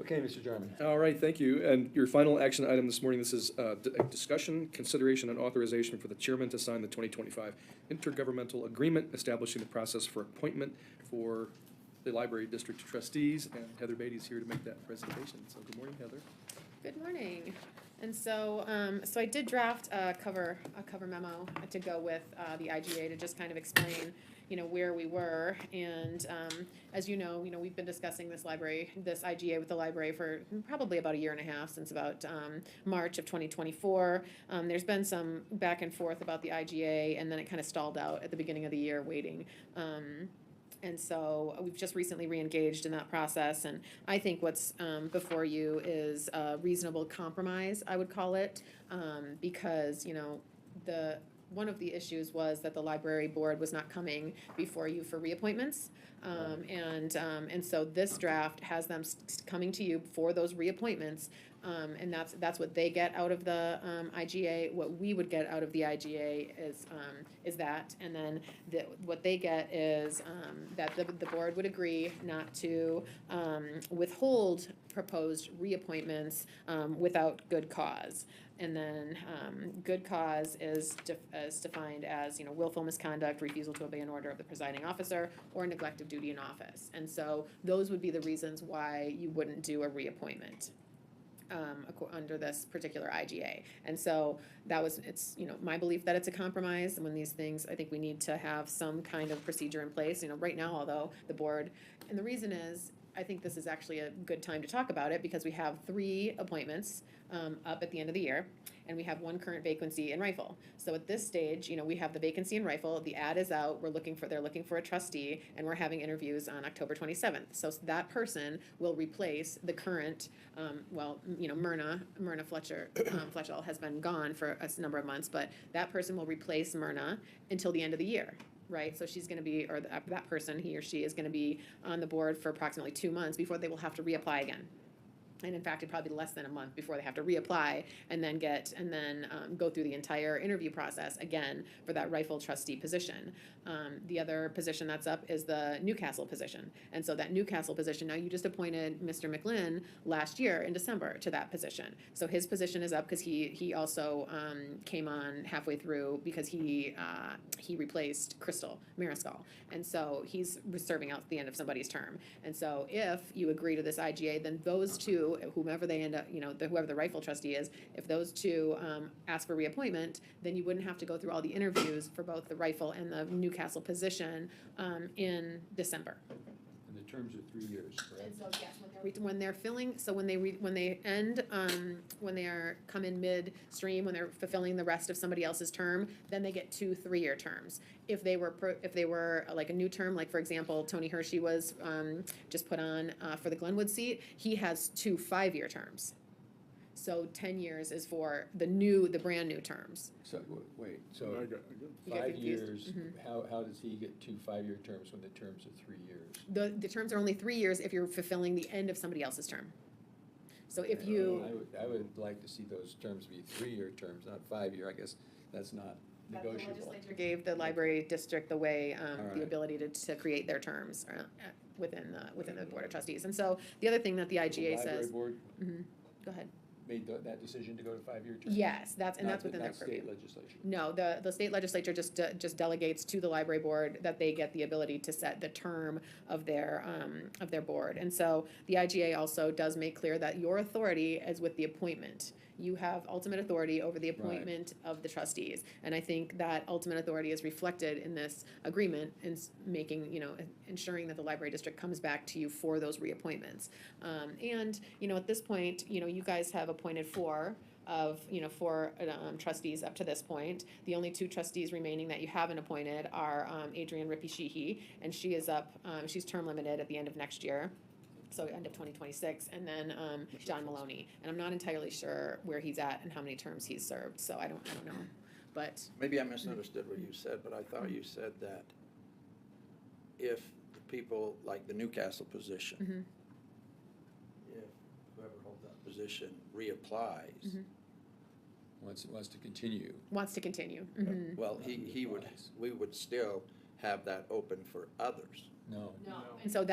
Okay, Mr. Jarman. All right, thank you. And your final action item this morning, this is a discussion, consideration, and authorization for the chairman to sign the 2025 Intergovernmental Agreement establishing the process for appointment for the library district trustees. And Heather Beattie is here to make that presentation. So good morning, Heather. Good morning. And so, I did draft a cover memo to go with the IGA to just kind of explain, where we were. And as you know, we've been discussing this IGA with the library for probably about a year and a half, since about March of 2024. There's been some back and forth about the IGA, and then it kind of stalled out at the beginning of the year waiting. And so we've just recently reengaged in that process, and I think what's before you is a reasonable compromise, I would call it, because, one of the issues was that the library board was not coming before you for reappointments. And so this draft has them coming to you for those reappointments, and that's what they get out of the IGA. What we would get out of the IGA is that, and then what they get is that the board would agree not to withhold proposed reappointments without good cause. And then good cause is defined as, willful misconduct, refusal to obey an order of the presiding officer, or neglect of duty in office. And so those would be the reasons why you wouldn't do a reappointment under this particular IGA. And so it's my belief that it's a compromise. And when these things, I think we need to have some kind of procedure in place. Right now, although the board, and the reason is, I think this is actually a good time to talk about it, because we have 3 appointments up at the end of the year, and we have 1 current vacancy in Rifle. So at this stage, we have the vacancy in Rifle, the ad is out, they're looking for a trustee, and we're having interviews on October 27th. So that person will replace the current, Myrna Fletchell has been gone for a number of months, but that person will replace Myrna until the end of the year. Right, so she's going to be, or that person, he or she, is going to be on the board for approximately 2 months before they will have to reapply again. And in fact, it'd probably be less than a month before they have to reapply and then go through the entire interview process again for that Rifle trustee position. The other position that's up is the Newcastle position. And so that Newcastle position, now you just appointed Mr. McLinn last year in December to that position. So his position is up because he also came on halfway through because he replaced Crystal Mariscal. And so he's serving out the end of somebody's term. And so if you agree to this IGA, then those 2, whomever they end up, whoever the Rifle trustee is, if those 2 ask for reappointment, then you wouldn't have to go through all the interviews for both the Rifle and the Newcastle position in December. And the terms are 3 years, correct? And so yes, when they're filling, so when they end, when they come in midstream, when they're fulfilling the rest of somebody else's term, then they get 2 3-year terms. If they were like a new term, like for example, Tony Hershey was just put on for the Glenwood seat, he has 2 5-year terms. So 10 years is for the brand new terms. So, wait, so You get 5 confused. years, Mhm. how does he get 2 5-year terms when the terms are 3 years? The terms are only 3 years if you're fulfilling the end of somebody else's term. So if you. I would like to see those terms be 3-year terms, not 5-year. I guess that's not negotiable. The legislature gave the library district the right. ability to create their terms within the Board of Trustees. And so the other thing that the IGA The says. library board Go ahead. made that decision to go to 5-year terms? Yes, that's within their Not purview. state legislature. No, the state legislature just delegates to the library board that they get the ability to set the term of their board. And so the IGA also does make clear that your authority is with the appointment. You have ultimate authority over the appointment of the trustees. And I think that ultimate authority is reflected in this agreement and making, ensuring that the library district comes back to you for those reappointments. And, at this point, you guys have appointed 4 trustees up to this point. The only 2 trustees remaining that you haven't appointed are Adrienne Rippy-Sheehy, and she is up, she's term limited at the end of next year. So end of 2026, and then John Maloney, and I'm not entirely sure where he's at and how many terms he's served, so I don't know, but. Maybe I misunderstood what you said, but I thought you said that if the people, like the Newcastle position, if whoever holds that position reapplies. Wants to continue. Wants to continue. Well, we would still have that open for others. No. And so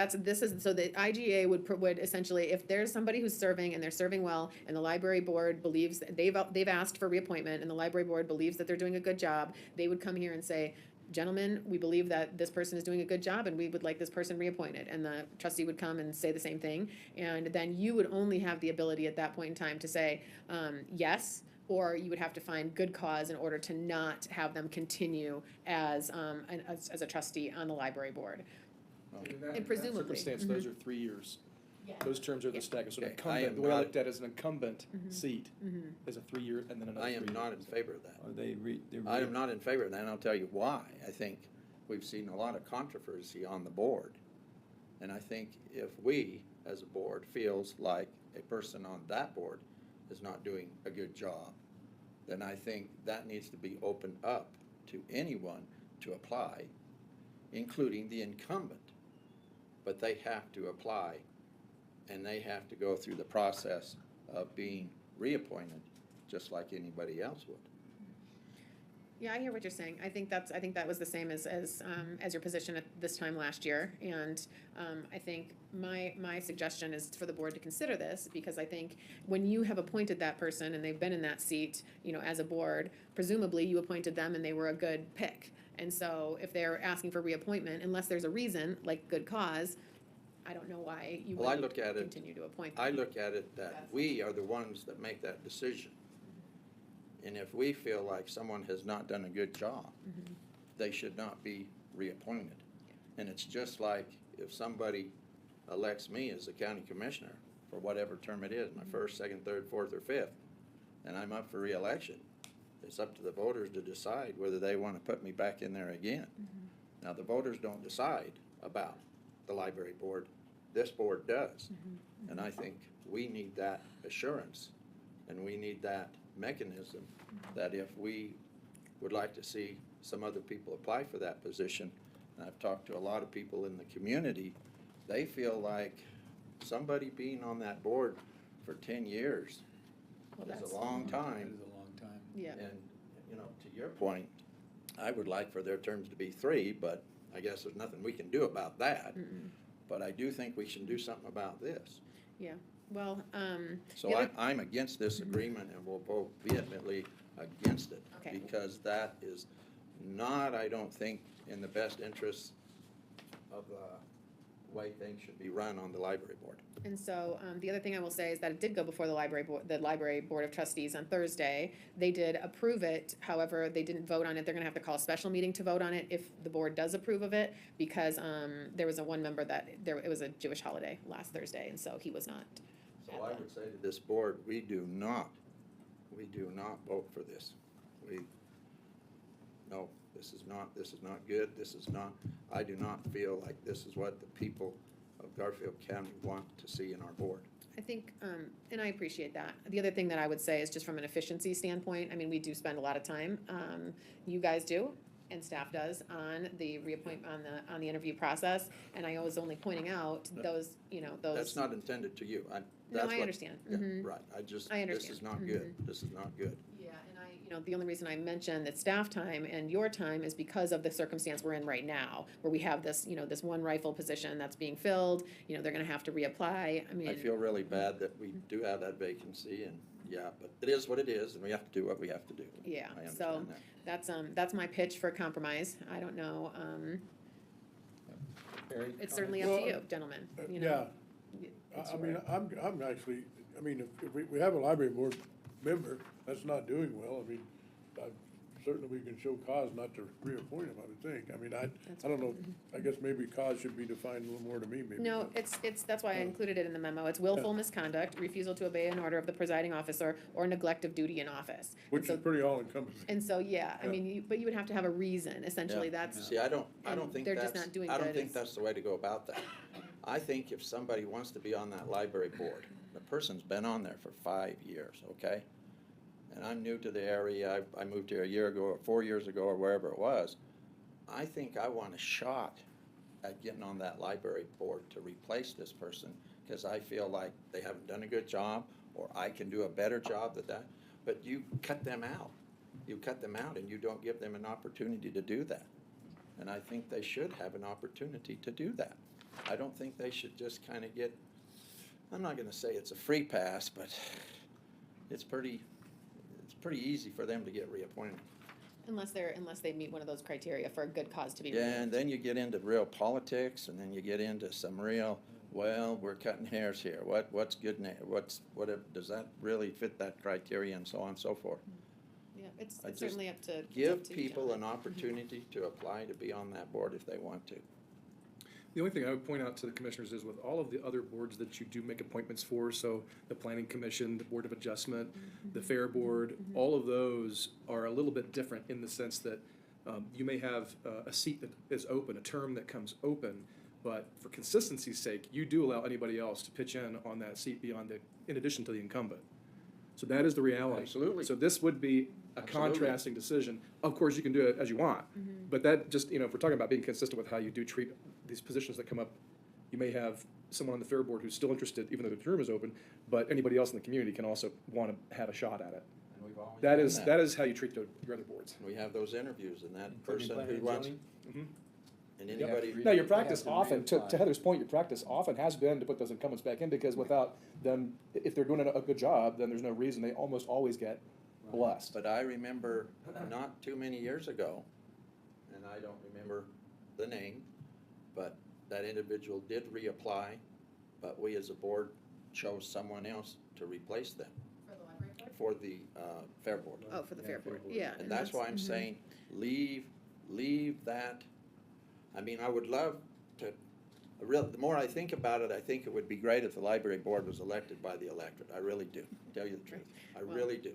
so the IGA would essentially, if there's somebody who's serving and they're serving well, and the library board believes, they've asked for reappointment, and the library board believes that they're doing a good job, they would come here and say, gentlemen, we believe that this person is doing a good job, and we would like this person reappointed, and the trustee would come and say the same thing, and then you would only have the ability at that point in time to say, yes, or you would have to find good cause in order to not have them continue as a trustee on the library board. And presumably. Circumstance, those are 3 years. Yeah. Those terms are the staggered, so an Okay, I incumbent, am the way I not- looked at it as an incumbent seat Mm-hmm. is a 3-year and then another I 3 am years. not in favor of that. Are they I am not in favor of that, and I'll tell you why. I think we've seen a lot of controversy on the board. And I think if we, as a board, feels like a person on that board is not doing a good job, then I think that needs to be opened up to anyone to apply, including the incumbent. But they have to apply, and they have to go through the process of being reappointed, just like anybody else would. Yeah, I hear what you're saying. I think that was the same as your position at this time last year. And I think my suggestion is for the board to consider this, because I think when you have appointed that person and they've been in that seat, as a board, presumably you appointed them and they were a good pick. And so if they're asking for reappointment, unless there's a reason, like good cause, I don't know why you Well, I wouldn't look at it- continue to appoint them. I look at it that we are the ones that make that decision. And if we feel like someone has not done a good job, they should not be reappointed. And it's just like if somebody elects me as a county commissioner for whatever term it is, my first, second, third, fourth, or fifth, and I'm up for reelection, it's up to the voters to decide whether they want to put me back in there again. Now, the voters don't decide about the library board. This board does. And I think we need that assurance, and we need that mechanism that if we would like to see some other people apply for that position, and I've talked to a lot of people in the community, they feel like somebody being on that board for 10 years Well, is that's- a long It time. is a long time. Yeah. And, to your point, I would like for their terms to be 3, but I guess there's nothing we can do about that. But I do think we should do something about this. Yeah. Well, So the other- I'm against this agreement and will vote vehemently against it. Okay. Because that is not, I don't think, in the best interests of the way things should be run on the library board. And so, the other thing I will say is that it did go before the library board of trustees on Thursday. They did approve it, however, they didn't vote on it. They're gonna have to call a special meeting to vote on it if the board does approve of it, because, there was one member it was a Jewish holiday last Thursday, and so he was not. So at I the- would say to this board, we do not vote for this. No, this is not good, I do not feel like this is what the people of Garfield County want to see in our board. I think, and I appreciate that. The other thing that I would say is just from an efficiency standpoint, I mean, we do spend a lot of time, you guys do, and staff does, on the on the interview process, and I was only pointing out those. That's not intended to you. No, I understand. Yeah, Mhm. right, I this understand. is not good, this is not good. Yeah, and the only reason I mentioned that staff time and your time is because of the circumstance we're in right now, where we have this, this one rifle position that's being filled, they're gonna have to reapply, I mean. I feel really bad that we do have that vacancy, and, yeah, but it is what it is, and we have to do what we have to do. Yeah, I so understand that. that's my pitch for compromise. I don't know, Barry? it's certainly up to you, gentlemen, Yeah, It's I mean, your- I'm actually, if we have a library board member that's not doing well, certainly we can show cause not to reappoint him, I would think. I don't know, I guess maybe cause should be defined a little more to me, maybe. No, it's, that's why I included it in the memo. It's willful misconduct, refusal to obey an order of the presiding officer, or neglect of duty in office. Which And so- is pretty all encompassing. And so, yeah, I Yeah. mean, but you would have to have a reason, essentially, Yeah. that's, See, I don't and think they're just that's, not doing I don't good think as- that's the way to go about that. I think if somebody wants to be on that library board, the person's been on there for 5 years, okay? And I'm new to the area, I moved here a year ago, or 4 years ago, or wherever it was. I think I want a shot at getting on that library board to replace this person, because I feel like they haven't done a good job, or I can do a better job than that. But you cut them out. You cut them out, and you don't give them an opportunity to do that. And I think they should have an opportunity to do that. I don't think they should just kind of get, I'm not gonna say it's a free pass, but it's pretty easy for them to get reappointed. Unless they meet one of those criteria for a good cause to be Yeah, removed. and then you get into real politics, and then you get into some real, well, we're cutting hairs here. What's good, does that really fit that criteria, and so on and so forth. Yeah, it's I just certainly up to. Give each people an gentleman. opportunity to apply to be on that board if they want to. The only thing I would point out to the commissioners is with all of the other boards that you do make appointments for, so the Planning Commission, the Board of Adjustment, the Fair Board, all of those are a little bit different in the sense that you may have a seat that is open, a term that comes open, but for consistency's sake, you do allow anybody else to pitch in on that seat in addition to the incumbent. So that is the reality. Absolutely. So this would be a Absolutely. contrasting decision. Of course, you can do it as you want, but that just, if we're talking about being consistent with how you do treat these positions that come up, you may have someone on the Fair Board who's still interested, even though the term is open, but anybody else in the community can also want to have a shot at it. And we've always That done is how you treat your other boards. We have those interviews, and that Including person planning who and wants, zoning? and anybody. No, your They practice have to often, to reapply. Heather's point, your practice often has been to put those incumbents back in, because without them, if they're doing a good job, then there's no reason, they almost always get blessed. But I remember not too many years ago, and I don't remember the name, but that individual did reapply, but we as a board chose someone else to replace them For the library board? for the Fair Board. Oh, for the Yeah, Fair Fair Board, Board. yeah. And that's why I'm saying, leave that, I mean, I would love to, the more I think about it, I think it would be great if the library board was elected by the electorate, I really do, tell you the truth, I Well, really do.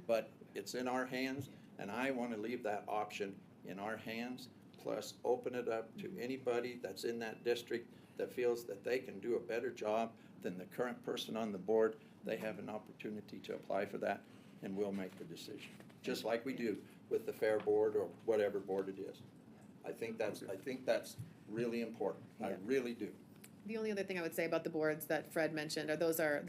But it's in our hands, and I wanna leave that option in our hands, plus open it up to anybody that's in that district that feels that they can do a better job than the current person on the board. They have an opportunity to apply for that, and we'll make the decision, just like we do with the Fair Board or whatever board it is. I think that's really important, I Yeah. really do. The only other thing I would say about the boards that Fred mentioned are those are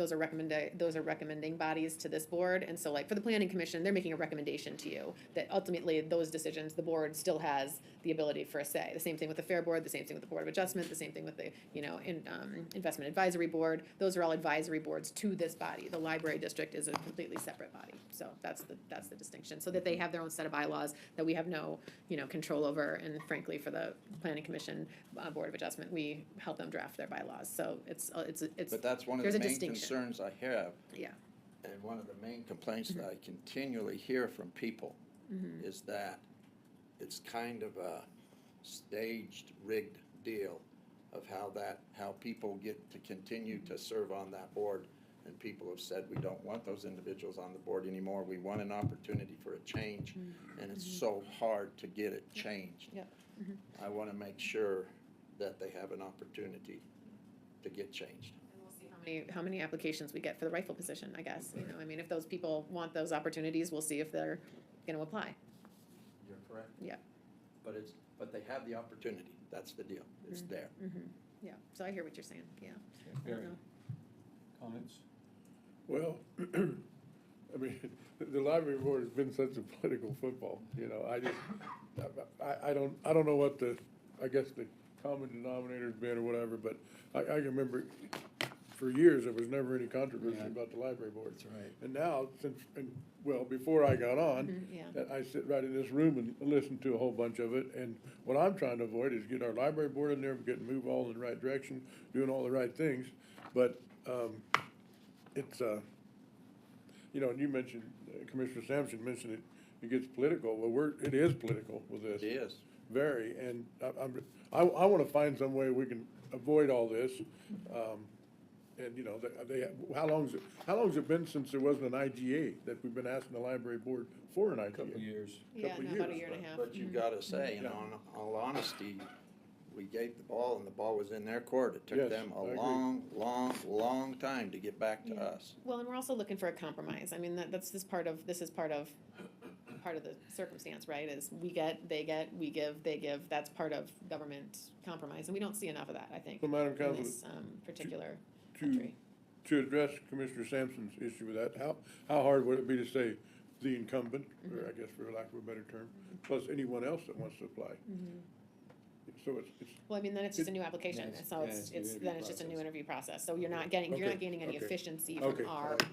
recommending bodies to this board. And so like for the planning commission, they're making a recommendation to you that ultimately those decisions, the board still has the ability for a say. The same thing with the Fair Board, the same thing with the Board of Adjustment, the same thing with the, Investment Advisory Board. Those are all advisory boards to this body. The library district is a completely separate body. So that's the distinction, so that they have their own set of bylaws that we have no, control over. And frankly, for the planning commission, Board of Adjustment, we help them draft their bylaws. So it's. But that's one of there's the a main distinction. concerns I have. Yeah. And one of the main complaints that I continually hear from people is that it's kind of a staged, rigged deal of how people get to continue to serve on that board. And people have said, we don't want those individuals on the board anymore, we want an opportunity for a change, and it's so hard to get it changed. Yep. I wanna make sure that they have an opportunity to get changed. And we'll see how many applications we get for the rifle position, I guess. If those people want those opportunities, we'll see if they're gonna apply. You're correct. Yeah. But they have the opportunity, that's the deal, it's there. Yeah, so I hear what you're saying, yeah. I Barry, don't know. comments? Well, I mean, the library board has been such a political football, I don't know what I guess the common denominator's been or whatever, but I can remember for years, there was never any controversy Yeah. about the library board. That's right. And now, before I got on, Yeah. I sit right in this room and listen to a whole bunch of it, and what I'm trying to avoid is get our library board in there, move all in the right direction, doing all the right things, but, it's, and you mentioned, Commissioner Samson mentioned it gets political, well, it is political with this. It is. Very, and I wanna find some way we can avoid all this, and, how long's it been since there wasn't an IGA, that we've been asking the library board for an IGA? Couple of years. Yeah, couple no, about a years, year and a half. But you gotta say, in Yeah. all honesty, we gave the ball and the ball was in their court. It took Yes, them I a agree. long time to get back to Yeah. us. Well, and we're also looking for a compromise. I mean, this is part of the circumstance, right? Is we get, they get, we give, they give. That's part of government compromise, and we don't see enough of that, I think, So, Madam in Council, this particular to- country. to address Commissioner Sampson's issue with that, how hard would it be to say the incumbent, or I guess for lack of a better term, plus anyone else that wants to apply? so it's, Well, I mean, then it's just a new application, Yeah, so yeah, it's, it's a new it's, interview then it's just a new process. interview process, so you're not gaining any Okay. efficiency Okay.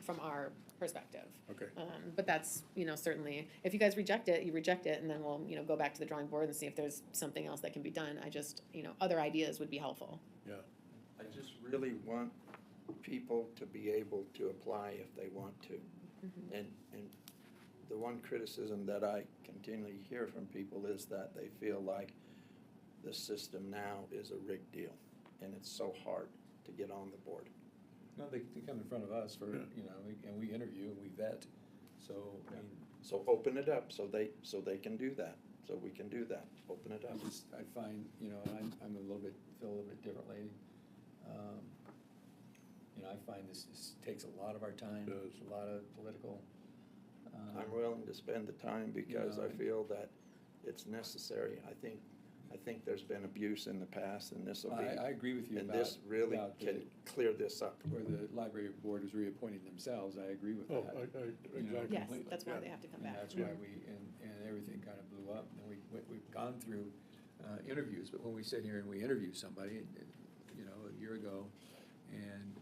from our perspective. okay. But that's, certainly, if you guys reject it, you reject it, and then we'll, go back to the drawing board and see if there's something else that can be done. I just, other ideas would be helpful. Yeah, I just really want people to be able to apply if they want to. And the one criticism that I continually hear from people is that they feel like the system now is a rigged deal, and it's so hard to get on the board. No, they come in front of us for, Yeah. and we interview, and we vet, so, I mean, So open it up so they can do that, so we can do that, open it up. I find, and I'm feel a little bit differently. I find this takes a lot of our time, Does. a lot of political. I'm willing to spend the time because I Yeah. feel that it's necessary. I think there's been abuse in the past, and this will be. I agree with you And about. this really about can the- clear this up. Where the library board is reappointing themselves, I agree with oh, that. exactly. Yes, Completely. that's why Yeah. they have to come And back. that's why and everything kind of blew up, and we've gone through interviews, but when we sit here and we interview somebody, a year ago, and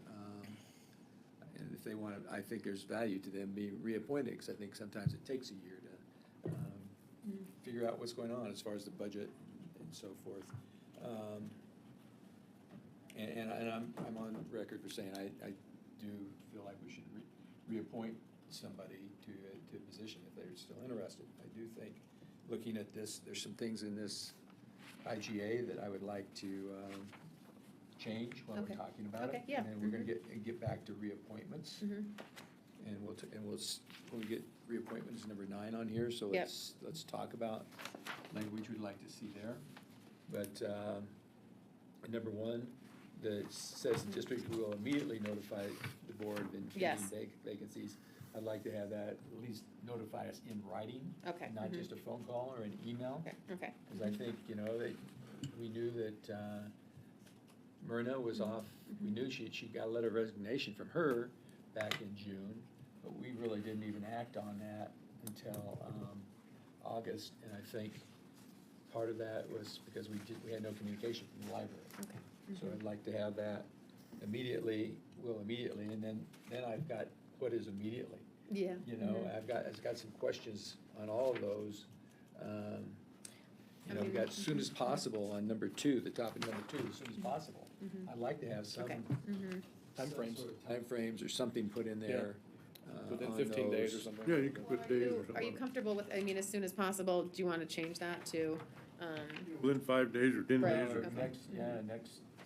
if they want to, I think there's value to them being reappointed, because I think sometimes it takes a year to figure out what's going on as far as the budget and so forth. And I'm on record for saying I do feel like we should reappoint somebody to a position if they're still interested. I do think, looking at this, there's some things in this IGA that I would like to change while Okay. we're talking about it. Okay, yeah. And then we're gonna get back to reappointments. Mhm. And when we get reappointments, number 9 on here, so Yep. let's talk about language we'd like to see there. But, number 1, that says the district will immediately notify the board of impending Yes. vacancies. I'd like to have that at least notify us in writing. Okay, Not mhm. just a phone call or an email. Okay. Because I think, we knew that Myrna was off, we knew she got a letter of resignation from her back in June, but we really didn't even act on that until August, and I think part of that was because we had no communication from the library. Okay. So I'd like to have that immediately, and then I've got, what is immediately? Yeah. I've got some questions on all of those. We've got as soon as possible on number 2, the top of number 2, as soon as possible. I'd like to have some. Okay. Timeframes. Some sort of timeframes or something put in there. Within on 15 days or those. something. Yeah, you can put days or something. Are you comfortable with, as soon as possible, do you want to change that to, Within 5 days or 10 Right. days or. Okay.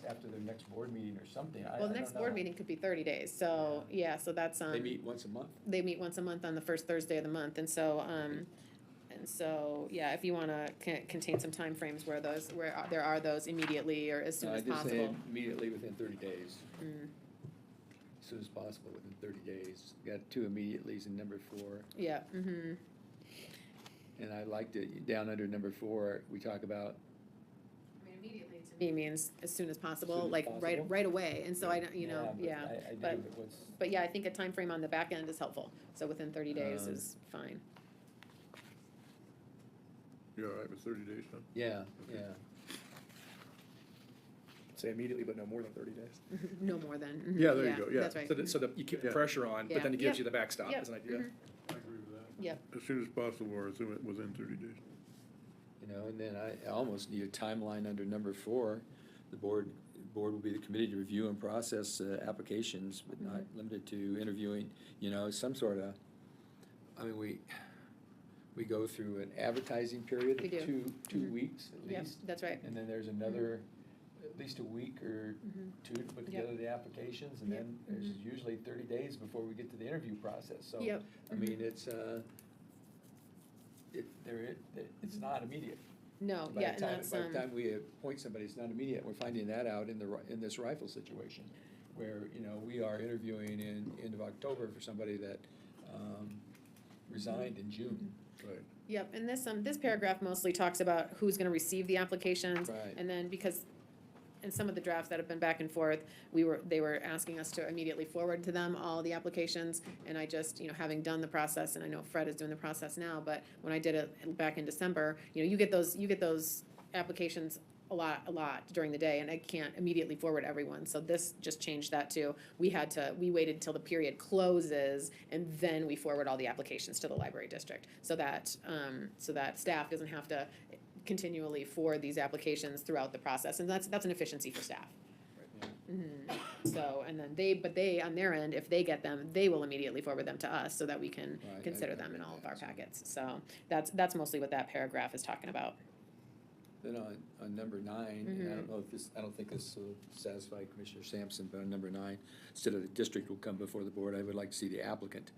After their next board meeting or something. I well, the don't next board know. meeting could be 30 days, so, yeah, so that's, They meet once a month. they meet once a month on the first Thursday of the month, and so, yeah, if you wanna contain some timeframes where there are those immediately or as soon as I just say possible. immediately within 30 days. Mm, As soon as possible within 30 days. Got 2 immediatelys in number 4. yeah, mm-hmm, And I liked it, down under number 4, we talk about, immediately to me means as soon as possible, Soon as like right possible? away, and so I don't, but yeah, I do, but, what's, but yeah, I think a time frame on the back end is helpful, so within 30 days Um, is fine. You're all right with 30 days, huh? yeah. Say immediately, but no more than 30 days. No more than, mhm, Yeah, there you go, yeah. That's right. So that you keep the Yeah. pressure on, but then it Yeah. gives you the backstop Yep. as an idea. Mhm. I agree with that. Yep. As soon as possible or within 30 days. And then I almost need a timeline under number 4. The board will be the committee to review and process applications, but not limited to interviewing, some sort of, we go through an advertising period We of do. two Mhm. weeks at Yep, least. that's right. And then there's another, at least a week or 2 to put Yep. together the applications, and Yep. then there's usually 30 days before we get to the interview process, so. Yep. It's, it's not immediate. No, By yeah, the and time, that's, by the time we appoint somebody, it's not immediate. We're finding that out in this rifle situation, where, we are interviewing in end of October for somebody that resigned in June. Right. yep, and this paragraph mostly talks about who's gonna receive the applications. Right. And then because in some of the drafts that have been back and forth, they were asking us to immediately forward to them all the applications, and I just, having done the process, and I know Fred is doing the process now, but when I did it back in December, you get those applications a lot during the day, and I can't immediately forward everyone. So this just changed that to, we waited till the period closes, and then we forward all the applications to the library district, so that staff doesn't have to continually forward these applications throughout the process, and that's an efficiency for staff. So, and then they, on their end, if they get them, they will immediately forward them to us so that we can Right, consider I them in read all of that, our so. packets. So that's mostly what that paragraph is talking about. Then on number 9, and I don't think this will satisfy Commissioner Samson, but on number 9, instead of the district will come before the board, I would like to see the applicant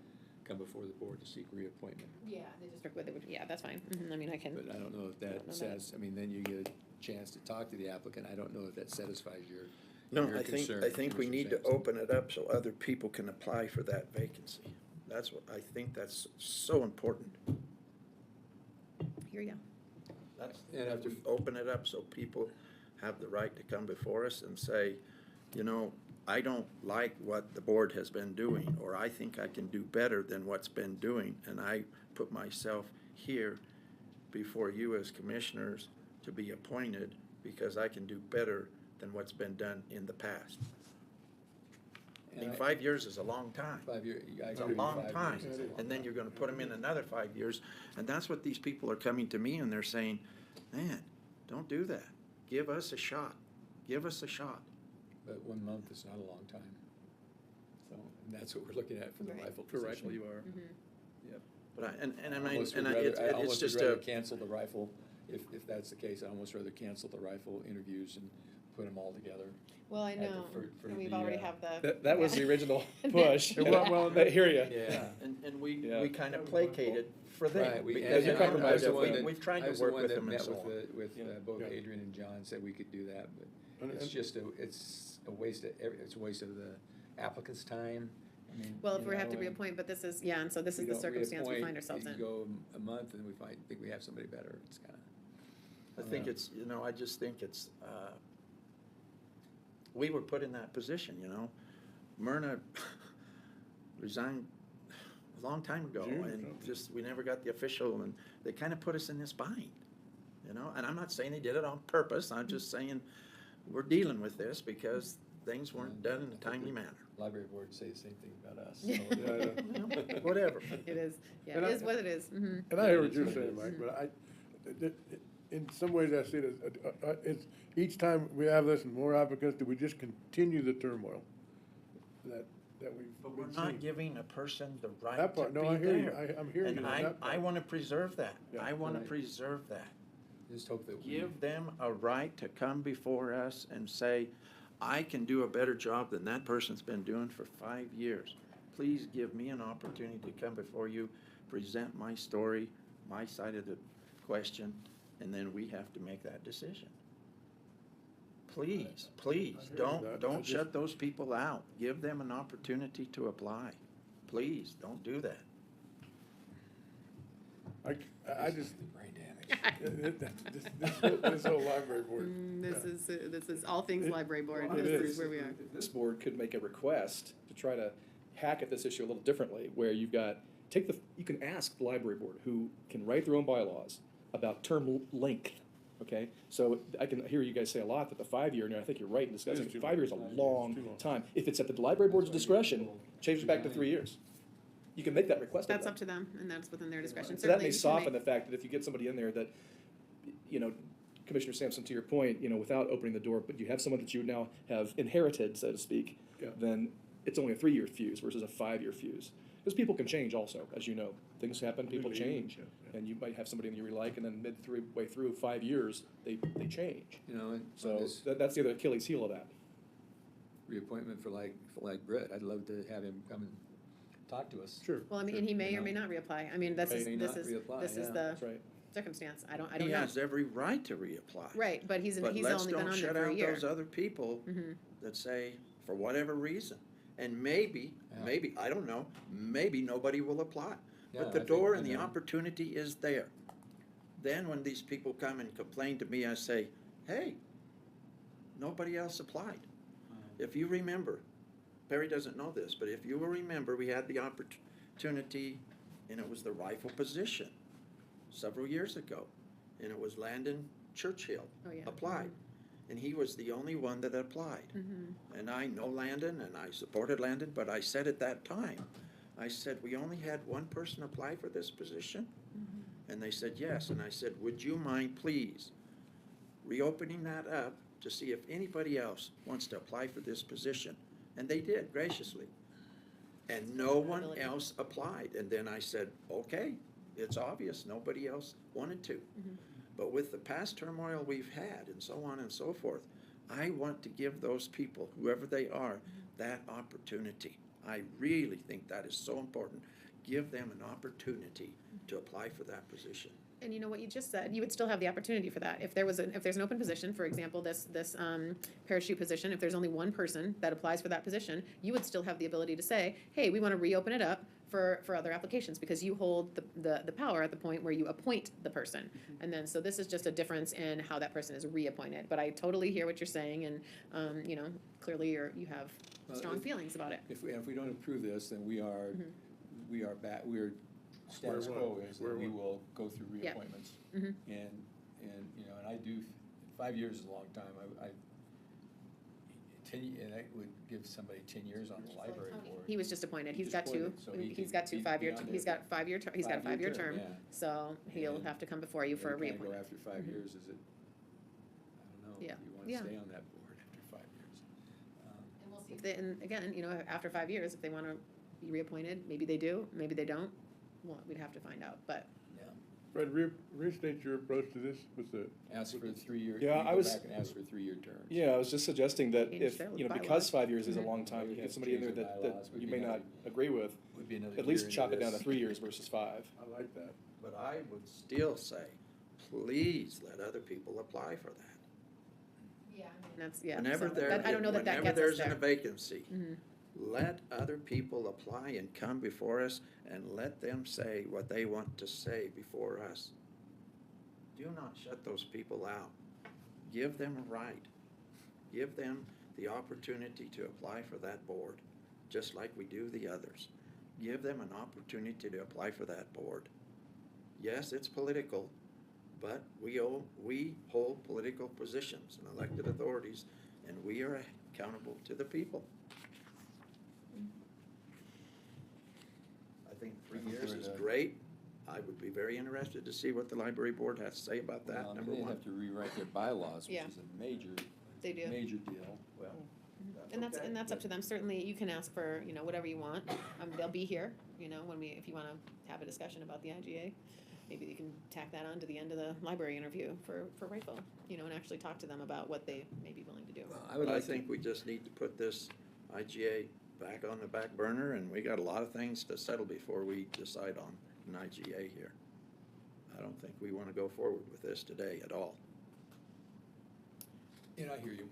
come before the board to seek reappointment. Yeah, the district, yeah, that's fine. I mean, I can. But I don't know if that know says, I mean, then you get a chance to talk to the applicant. I don't know if that satisfies your No, your I concern, think we Commissioner need to Sampson. open it up so other people can apply for that vacancy. That's what, I think that's so important. Here you go. That's, And that after- we open it up so people have the right to come before us and say, you know, I don't like what the board has been doing, or I think I can do better than what's been doing, and I put myself here before you as commissioners to be appointed because I can do better than what's been done in the past. I mean, 5 years is a long time. 5 year. I It's a agree with long 5 time, years is a long and then you're gonna put them in another 5 years, and that's what these people are coming to me and they're saying, man, don't do that. Give us a shot. Give us a shot. But 1 month is not a long time. So, and that's what we're looking at for the Right. rifle For position. rifle, you are. Yep. But I, and I mean, Almost and would I- rather- I it's almost just would rather a, cancel the rifle, if that's the case, I'd almost rather cancel the rifle interviews and put them all together. Well, I At the- know, for and we've the, already uh, have the. That was the original push. Well, I hear you. Yeah. and we Yeah. kind of placated for them. Right, we, because you and compromised I was the with one them. that- We've tried I to was the work one with that them and met so with on. with Yeah. both Yeah. Adrian and John, said we could do that, but And- it's and- just it's a waste of, it's a waste of the applicant's time. I mean, Well, if you we have to know, and reappoint, but this is, yeah, and so this we is the don't circumstance we reappoint, find ourselves you in. go a month and we think we have somebody better, it's kinda. I think it's, you know, I just think it's, we were put in that position, you know. Myrna resigned a long time ago, June, and yeah. just, we never got the official, and they kind of put us in this bind, you know. And I'm not saying they did it on purpose, I'm just saying we're dealing with this because things weren't done in a timely manner. Library board say the same thing about us. Yeah. so- Yeah, Whatever. It is, yeah, And it I- is what it is. And I hear what you're saying, Mike, but in some ways I see it as, it's, each time we have this and more applicants, do we just continue the turmoil that we've But we're been not seeing? giving a person the right That to part, be no, I hear you, there. I'm hearing you And on that I part. wanna preserve that. Yeah. I wanna Right. preserve that. Just hope that we. Give them a right to come before us and say, I can do a better job than that person's been doing for 5 years. Please give me an opportunity to come before you, present my story, my side of the question, and then we have to make that decision. Please, please, I hear don't, that. I don't just- shut those people out. Give them an opportunity to apply. Please, don't do that. I just, Brain damage. this whole library board. This is all things library board, It this is. is where we are. This board could make a request to try to hack at this issue a little differently, where you've got, you can ask the library board, who can write their own bylaws, about term length, okay? So I can hear you guys say a lot that the 5 year, and I think you're right in discussing, It is too 5 years is long. a It's long too long. time. If it's at the library board's discretion, change it back to 3 years. You can make that request of That's them. up to them, and that's within their discretion. So that Certainly may you can soften make- the fact that if you get somebody in there that, you know, Commissioner Sampson, to your point, you know, without opening the door, but you have someone that you now have inherited, so to speak, Yeah. then it's only a 3 year fuse versus a 5 year fuse. Because people can change also, as you know. Things happen, people change. Yeah, yeah. And you might have somebody that you really like, and then way through 5 years, they change. You know, and So this that's the other Achilles heel of that. reappointment for like Brett, I'd love to have him come and talk to us. Sure. Well, I mean, sure. and he may You or may know. not reapply. I mean, this is, May this not is, reapply, this is yeah. the That's right. circumstance. I don't He know. has every right to reapply. Right, but he's But only let's been don't on there shut for a out year. those other people Mhm. that say, for whatever reason, and maybe, Yeah. I don't know, maybe nobody will apply. Yeah, But the I think- door and and the then- opportunity is there. Then when these people come and complain to me, I say, hey, nobody else applied. If you remember, Perry doesn't know this, but if you will remember, we had the opportunity, and it was the rifle position several years ago. And it was Landon Churchill Oh, yeah. applied. And he was the only one that applied. And I know Landon, and I supported Landon, but I said at that time, I said, we only had one person apply for this position? And they said, yes. And I said, would you mind, please, reopening that up to see if anybody else wants to apply for this position? And they did graciously. And no one else applied. And then I said, okay, it's obvious, nobody else wanted to. But with the past turmoil we've had and so on and so forth, I want to give those people, whoever they are, that opportunity. I really think that is so important. Give them an opportunity to apply for that position. And you know what you just said, you would still have the opportunity for that. If there's an open position, for example, this parachute position, if there's only one person that applies for that position, you would still have the ability to say, hey, we want to reopen it up for other applications, because you hold the power at the point where you appoint the person. And then, so this is just a difference in how that person is reappointed. But I totally hear what you're saying, and, you know, clearly you have strong feelings about it. If we don't approve this, then we are status quo is that we will go through Yep. reappointments. Mhm. And, you know, and I do, 5 years is a long time. And I would give somebody 10 years on the library board. He was just appointed. He's Just got two. appointed, so he He's can got two be 5-year. beyond He's it. got 5-year. He's got a 5-year term. Yeah. So he'll And have to come before you for a Maybe can't reappointment. go after 5 Mhm. years, is it? I don't know. Yeah. You want to Yeah. stay on that board after 5 years. And we'll see if they, and again, you know, after 5 years, if they want to be reappointed, maybe they do, maybe they don't. Well, we'd have to find out, but. Yeah. Fred, restate your approach to this with the. Ask for a 3-year. Yeah, you I go was- back and ask for 3-year terms. Yeah, I was just suggesting that Change if, their you know, bylaws. because 5 years is a Mhm. long time, you We'd get have to somebody in there change the that bylaws. Would you be may not another- agree with, Would be another at year least into chop it down to this. 3 years versus 5. I like that. But I would still say, please let other people apply for that. Yeah. That's, yeah. Whenever so there, I don't know that whenever gets us there's there. a vacancy, Mhm. let other people apply and come before us and let them say what they want to say before us. Do not shut those people out. Give them a right. Give them the opportunity to apply for that board, just like we do the others. Give them an opportunity to apply for that board. Yes, it's political, but we hold political positions and elected authorities, and we are accountable to the people. I think 3 years is great. I would be very interested to see what the library board has to say about that, Well, I mean, number they one. have to rewrite their bylaws, which Yeah. is a major, They do. major deal. Well, And that's, okay. and that's up to them. Certainly, you can ask for, you know, whatever you want. They'll be here, you know, if you want to have a discussion about the IGA. Maybe you can tack that on to the end of the library interview for Rifle, you know, and actually talk to them about what they may be willing to do. I would But I like to, think we just need to put this IGA back on the back burner, and we got a lot of things to settle before we decide on an IGA here. I don't think we want to go forward with this today at all. you know, I hear you.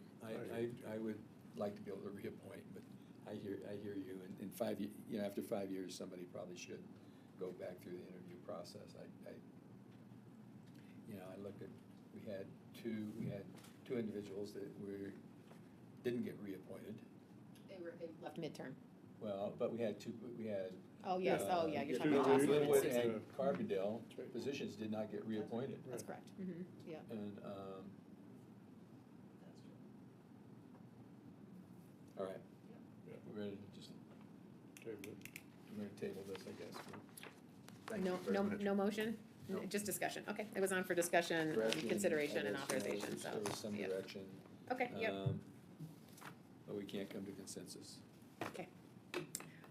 I would like to be able to reappoint, but I hear you. In 5 years, you know, after 5 years, somebody probably should go back through the interview process. You know, I looked at, we had two individuals that didn't get reappointed. They left midterm. Well, but we had Oh, yes, oh, yeah, you're talking Two about of Jocelyn and Linwood Susan. and Carbondale That's right. positions did not get reappointed. That's correct, yeah. And, all right, Yeah. we're ready to just, Table it. we're gonna table this, I guess. Thank you No, very no, much. no motion? No. Just discussion, okay. It was on for discussion, Direction, consideration, and I guess, authorization, so, There was some yeah. direction. Okay, yep, But we can't come to consensus. okay. Thank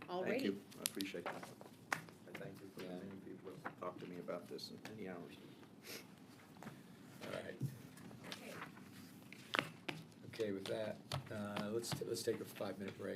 Alrighty. you, I appreciate that. I thank you for letting people talk to me about this in many hours. All right. Okay, with that, let's take a 5-minute break.